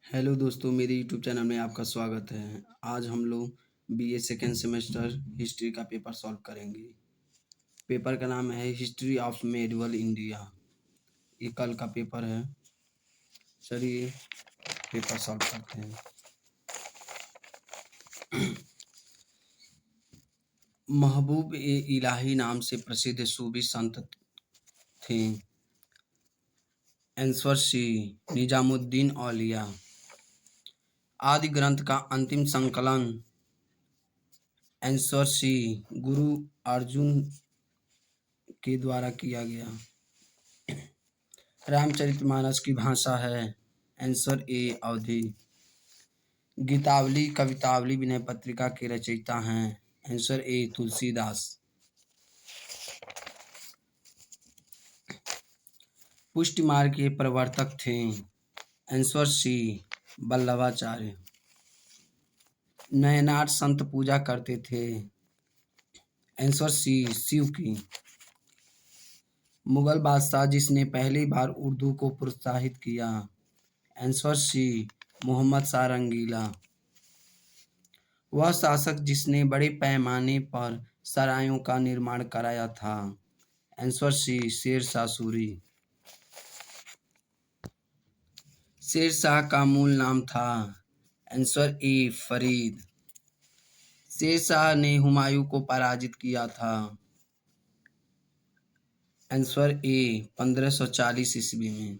Hello दोस्तों, मेरे YouTube channel में आपका स्वागत है। आज हम लोग बीए सेकेंड सेमेस्टर हिस्ट्री का पेपर सॉल्व करेंगे। पेपर का नाम है हिस्ट्री ऑफ मेडिवल इंडिया। ये कल का पेपर है। चलिए पेपर सॉल्व करते हैं। महबूब ए इलाही नाम से प्रसिद्ध सूफी संत थे। आंसर सी निजामुद्दीन औलिया। आदि ग्रंथ का अंतिम संकलन आंसर सी गुरु अर्जुन के द्वारा किया गया। रामचरितमानस की भाषा है आंसर ए अवधी। गीतावली कवितावली विनय पत्रिका के रचयिता हैं आंसर ए तुलसीदास। पुष्टि मार्ग के प्रवर्तक थे आंसर सी वल्लभाचार्य। नयनार संत पूजा करते थे आंसर सी शिव की। मुगल बादशाह जिसने पहली बार उर्दू को प्रोत्साहित किया आंसर सी मोहम्मद शाह रंगीला। वह शासक जिसने बड़े पैमाने पर सरायों का निर्माण कराया था आंसर सी शेर शाह सूरी। शेर शाह का मूल नाम था आंसर ए फरीद। शेर शाह ने हुमायूं को पराजित किया था आंसर ए 1540 ईस्वी में।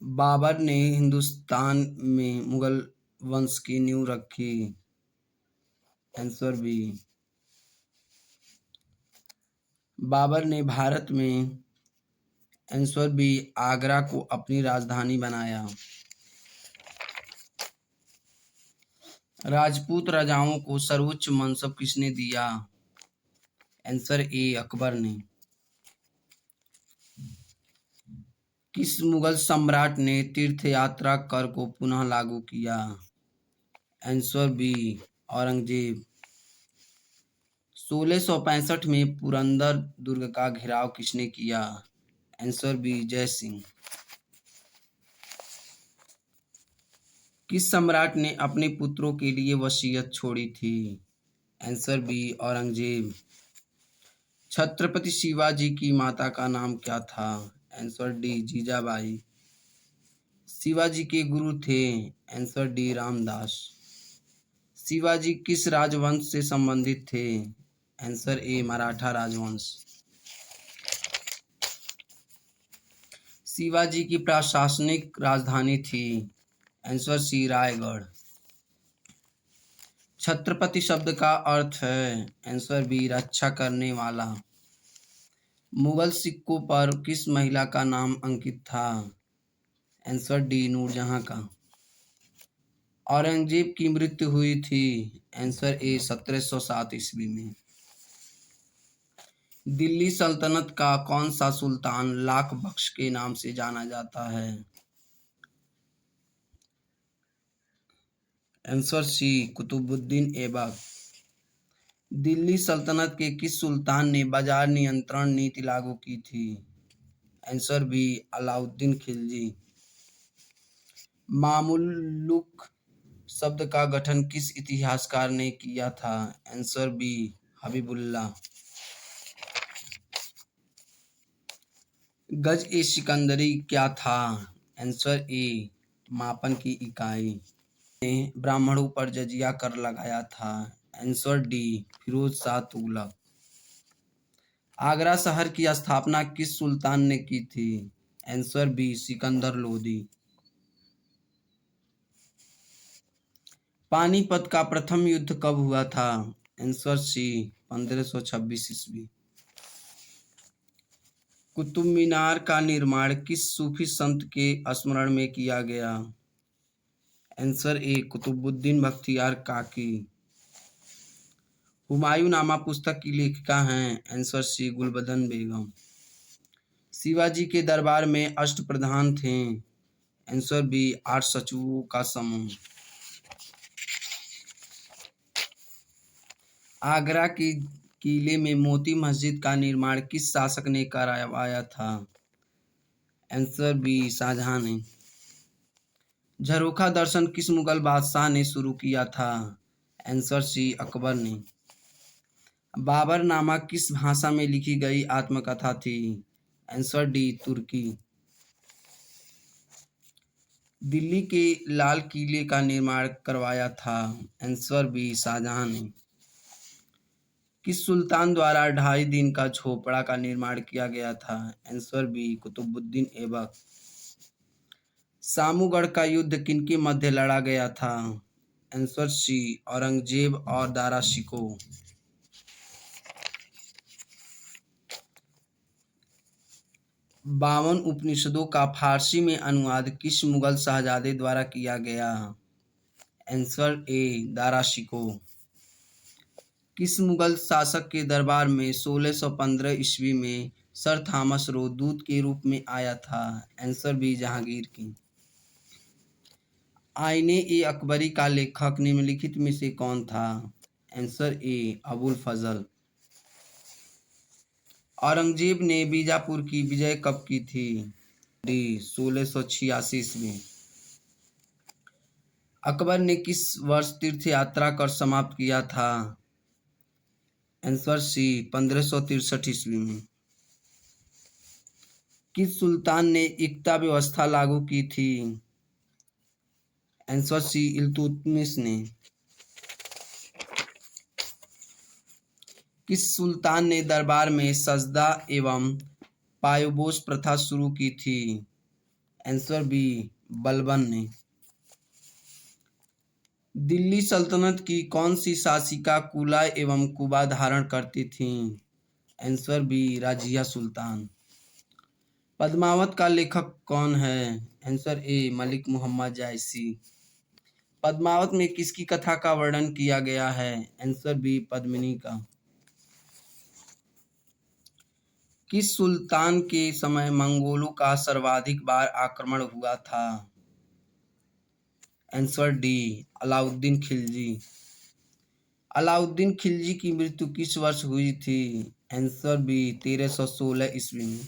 बाबर ने हिंदुस्तान में मुगल वंश की नींव रखी आंसर बी। बाबर ने भारत में आंसर बी आगरा को अपनी राजधानी बनाया। राजपूत राजाओं को सर्वोच्च मनसब किसने दिया आंसर ए अकबर ने। किस मुगल सम्राट ने तीर्थ यात्रा कर को पुनः लागू किया आंसर बी औरंगजेब। 1665 में पुरंदर दुर्ग का घेराव किसने किया आंसर बी जय सिंह। किस सम्राट ने अपने पुत्रों के लिए वसीयत छोड़ी थी आंसर बी औरंगजेब। छत्रपति शिवाजी की माता का नाम क्या था आंसर डी जीजाबाई। शिवाजी के गुरु थे आंसर डी रामदास। शिवाजी किस राजवंश से संबंधित थे आंसर ए मराठा राजवंश। शिवाजी की प्रशासनिक राजधानी थी आंसर सी रायगढ़। छत्रपति शब्द का अर्थ है आंसर बी रक्षा करने वाला। मुगल सिक्कों पर किस महिला का नाम अंकित था आंसर डी नूरजहां का। औरंगजेब की मृत्यु हुई थी आंसर ए 1707 ईस्वी में। दिल्ली सल्तनत का कौन सा सुल्तान लाख बख्श के नाम से जाना जाता है आंसर सी कुतुबुद्दीन ऐबक। दिल्ली सल्तनत के किस सुल्तान ने बाजार नियंत्रण नीति लागू की थी आंसर बी अलाउद्दीन खिलजी। मामुलुक शब्द का गठन किस इतिहासकार ने किया था आंसर बी हबीबुल्लाह। गज ए सिकंदरी क्या था आंसर ए मापन की इकाई। ने ब्राह्मणों पर जजिया कर लगाया था आंसर डी फिरोज शाह तुगलक। आगरा शहर की स्थापना किस सुल्तान ने की थी आंसर बी सिकंदर लोदी। पानीपत का प्रथम युद्ध कब हुआ था आंसर सी 1526 ईस्वी। कुतुब मीनार का निर्माण किस सूफी संत के स्मरण में किया गया आंसर ए कुतुबुद्दीन बख्तियार काकी। हुमायूंनामा पुस्तक की लेखिका हैं आंसर सी गुलबदन बेगम। शिवाजी के दरबार में अष्टप्रधान थे आंसर बी 8 सचिवों का समूह। आगरा की किले में मोती मस्जिद का निर्माण किस शासक ने करवाया था आंसर बी शाहजहां ने। झरोखा दर्शन किस मुगल बादशाह ने शुरू किया था? आंसर सी अकबर ने। बाबरनामा किस भाषा में लिखी गई आत्मकथा थी? आंसर डी तुर्की। दिल्ली के लाल किले का निर्माण करवाया था? आंसर बी शाहजहां ने। किस सुल्तान द्वारा 2.5 दिन का झोपड़ा का निर्माण किया गया था? Answer B Qutubuddin Aibak. सामूगढ़ का युद्ध किनके मध्य लड़ा गया था? आंसर सी औरंगजेब और दारा शिकोह। 52 उपनिषदों का फारसी में अनुवाद किस मुगल शहजादे द्वारा किया गया? Answer A Dara Shikoh. किस मुगल शासक के दरबार में 1615 ईस्वी में सर थॉमस रो दूत के रूप में आया था? आंसर बी जहांगीर की। आईने ए अकबरी का लेखक निम्नलिखित में से कौन था? आंसर ए अबुल फजल। औरंगजेब ने बीजापुर की विजय कब की थी? डी 1686 ईस्वी। अकबर ने किस वर्ष तीर्थ यात्रा कर समाप्त किया था? आंसर सी 1563 ईस्वी में। किस सुल्तान ने इक्ता व्यवस्था लागू की थी? आंसर सी इल्तुतमिश ने। किस सुल्तान ने दरबार में सजदा एवं पायबोस प्रथा शुरू की थी? आंसर बी बलबन ने। दिल्ली सल्तनत की कौन सी शासिका कुला एवं कुबा धारण करती थीं? आंसर बी राजिया सुल्तान। पद्मावत का लेखक कौन है? आंसर ए मलिक मोहम्मद जायसी। पद्मावत में किसकी कथा का वर्णन किया गया है? आंसर बी पद्मिनी का। किस सुल्तान के समय मंगोलों का सर्वाधिक बार आक्रमण हुआ था? Answer D Alauddin Khilji. अलाउद्दीन खिलजी की मृत्यु किस वर्ष हुई थी? आंसर बी 1316 ईस्वी में।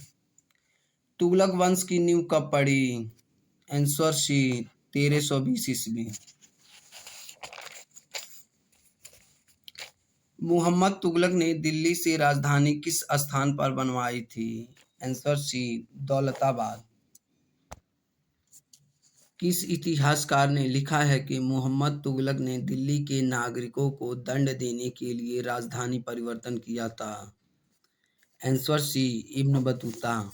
तुगलक वंश की नींव कब पड़ी? आंसर सी 1320 ईस्वी। मुहम्मद तुगलक ने दिल्ली से राजधानी किस स्थान पर बनवाई थी? Answer C Daulatabad. किस इतिहासकार ने लिखा है कि मुहम्मद तुगलक ने दिल्ली के नागरिकों को दंड देने के लिए राजधानी परिवर्तन किया था? Answer C Ibn Battuta.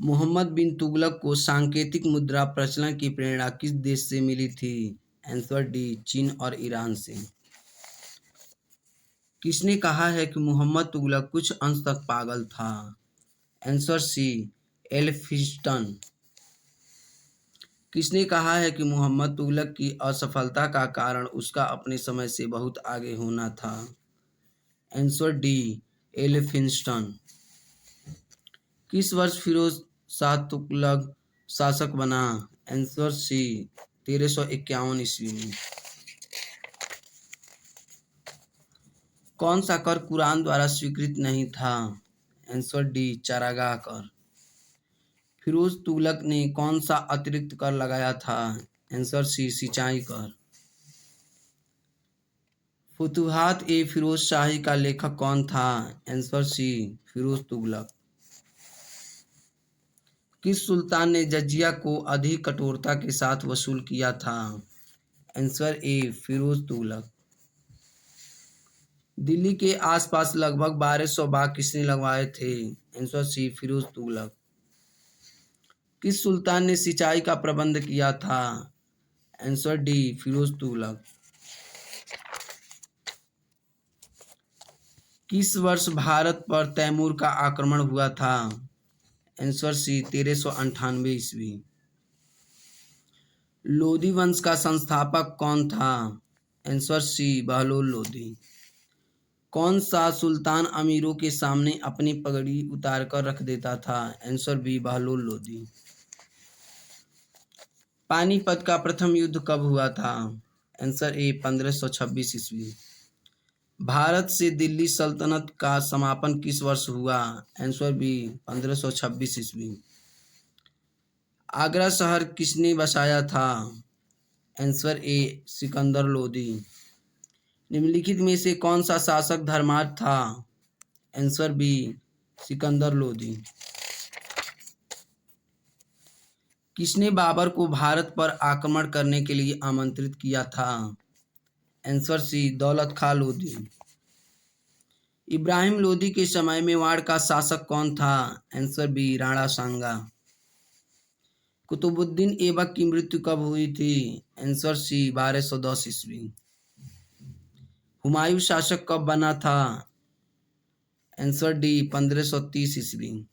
मोहम्मद बिन तुगलक को सांकेतिक मुद्रा प्रचलन की प्रेरणा किस देश से मिली थी? आंसर डी चीन और ईरान से। किसने कहा है कि मोहम्मद तुगलक कुछ अंश तक पागल था? Answer C Elphinstone. किसने कहा है कि मोहम्मद तुगलक की असफलता का कारण उसका अपने समय से बहुत आगे होना था? Answer D Elphinstone. किस वर्ष फिरोज शाह तुगलक शासक बना? आंसर सी 1351 ईस्वी में। कौन सा कर कुरान द्वारा स्वीकृत नहीं था? आंसर डी चारागाह कर। फिरोज तुगलक ने कौन सा अतिरिक्त कर लगाया था? आंसर सी सिंचाई कर। फुतुहात ए फिरोज शाही का लेखक कौन था? Answer C Firoz Tughlaq. किस सुल्तान ने जजिया को अधिक कठोरता के साथ वसूल किया था? Answer A Firoz Tughlaq. दिल्ली के आसपास लगभग 1200 बाग किसने लगवाए थे? Answer C Firoz Tughlaq. किस सुल्तान ने सिंचाई का प्रबंध किया था? Answer D Firoz Tughlaq. किस वर्ष भारत पर तैमूर का आक्रमण हुआ था? आंसर सी 1398 ईस्वी। लोधी वंश का संस्थापक कौन था? Answer C Bahlol Lodi. कौन सा सुल्तान अमीरों के सामने अपनी पगड़ी उतारकर रख देता था? Answer B Bahlol Lodi. पानीपत का प्रथम युद्ध कब हुआ था? आंसर ए 1526 ईस्वी। भारत से दिल्ली सल्तनत का समापन किस वर्ष हुआ? आंसर बी 1526 ईस्वी। आगरा शहर किसने बसाया था? Answer A Sikandar Lodi. निम्नलिखित में से कौन सा शासक धर्मार्थ था? Answer B Sikandar Lodi. किसने बाबर को भारत पर आक्रमण करने के लिए आमंत्रित किया था? आंसर सी दौलत खां लोधी। इब्राहिम लोधी के समय मेवाड़ का शासक कौन था? आंसर बी राणा सांगा। कुतुबुद्दीन ऐबक की मृत्यु कब हुई थी? आंसर सी 1210 ईस्वी। हुमायूं शासक कब बना था? आंसर डी 1530 ईस्वी।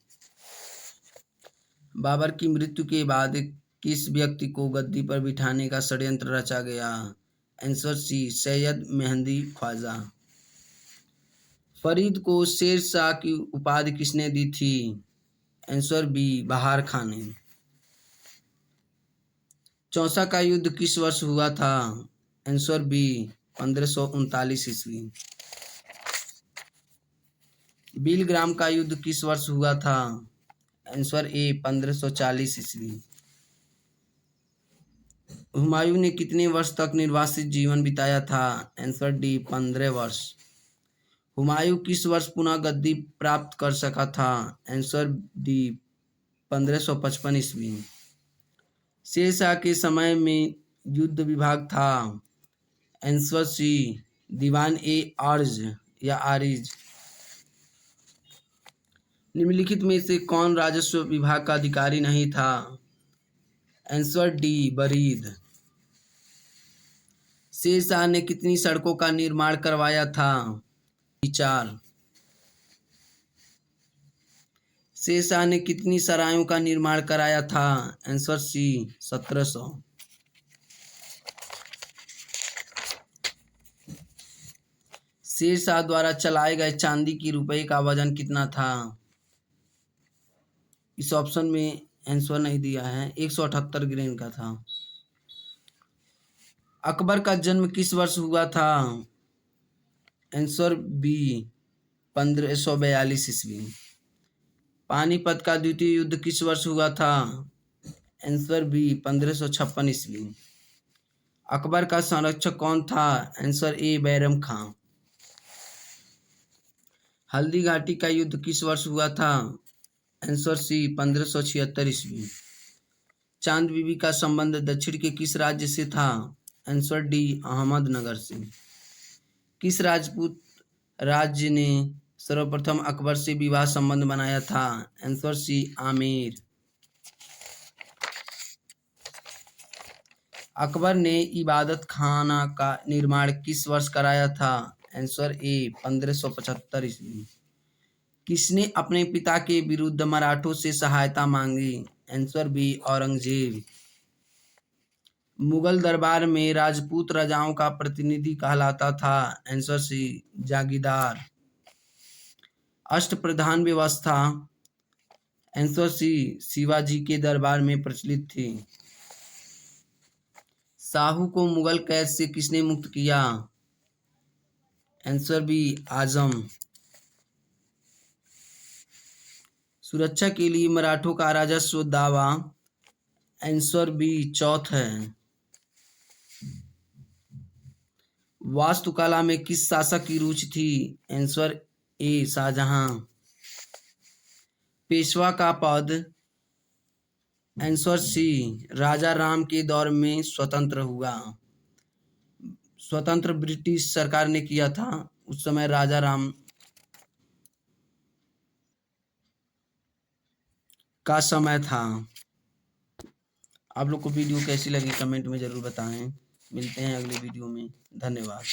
बाबर की मृत्यु के बाद किस व्यक्ति को गद्दी पर बिठाने का षड्यंत्र रचा गया? Answer C Syed Mehndi Khwaja. फरीद को शेर शाह की उपाधि किसने दी थी? आंसर बी बहार खां ने। चौसा का युद्ध किस वर्ष हुआ था? आंसर बी 1539 ईस्वी। बिलग्राम का युद्ध किस वर्ष हुआ था? आंसर ए 1540 ईस्वी। हुमायूं ने कितने वर्ष तक निर्वासित जीवन बिताया था? आंसर डी 15 वर्ष। हुमायूं किस वर्ष पुनः गद्दी प्राप्त कर सका था? आंसर डी 1555 ईस्वी। शेर शाह के समय में युद्ध विभाग था? आंसर सी दीवान ए आर्ज या आरिज। निम्नलिखित में से कौन राजस्व विभाग का अधिकारी नहीं था? Answer D Barid. शेर शाह ने कितनी सड़कों का निर्माण करवाया था? 4। शेर शाह ने कितनी सरायों का निर्माण कराया था? Answer C 1700। शेर शाह द्वारा चलाए गए चांदी की रुपए का वजन कितना था? इस ऑप्शन में आंसर नहीं दिया है, 178 ग्राम का था। अकबर का जन्म किस वर्ष हुआ था? आंसर बी 1542 ईस्वी। पानीपत का द्वितीय युद्ध किस वर्ष हुआ था? आंसर बी 1556 ईस्वी। अकबर का संरक्षक कौन था? आंसर ए बैरम खां। हल्दी घाटी का युद्ध किस वर्ष हुआ था? आंसर सी 1576 ईस्वी। चांद बीबी का संबंध दक्षिण के किस राज्य से था? आंसर डी अहमदनगर से। किस राजपूत राज्य ने सर्वप्रथम अकबर से विवाह संबंध बनाया था? आंसर सी आमेर। अकबर ने इबादत खाना का निर्माण किस वर्ष कराया था? आंसर ए 1575 ईस्वी। किसने अपने पिता के विरुद्ध मराठों से सहायता मांगी? Answer B Aurangzeb. मुगल दरबार में राजपूत राजाओं का प्रतिनिधि कहलाता था? आंसर सी जागीरदार। अष्टप्रधान व्यवस्था आंसर सी शिवाजी के दरबार में प्रचलित थी। साहू को मुगल कैद से किसने मुक्त किया? आंसर बी आजम। सुरक्षा के लिए मराठों का राजस्व दावा? आंसर बी चौथ है। वास्तुकला में किस शासक की रुचि थी? Answer A Shahjahan. पेशवा का पद? आंसर सी राजा राम के दौर में स्वतंत्र हुआ। स्वतंत्र ब्रिटिश सरकार ने किया था, उस समय राजा राम का समय था। आप लोग को वीडियो कैसी लगी कमेंट में ज़रूर बताएं। मिलते हैं अगले वीडियो में। धन्यवाद।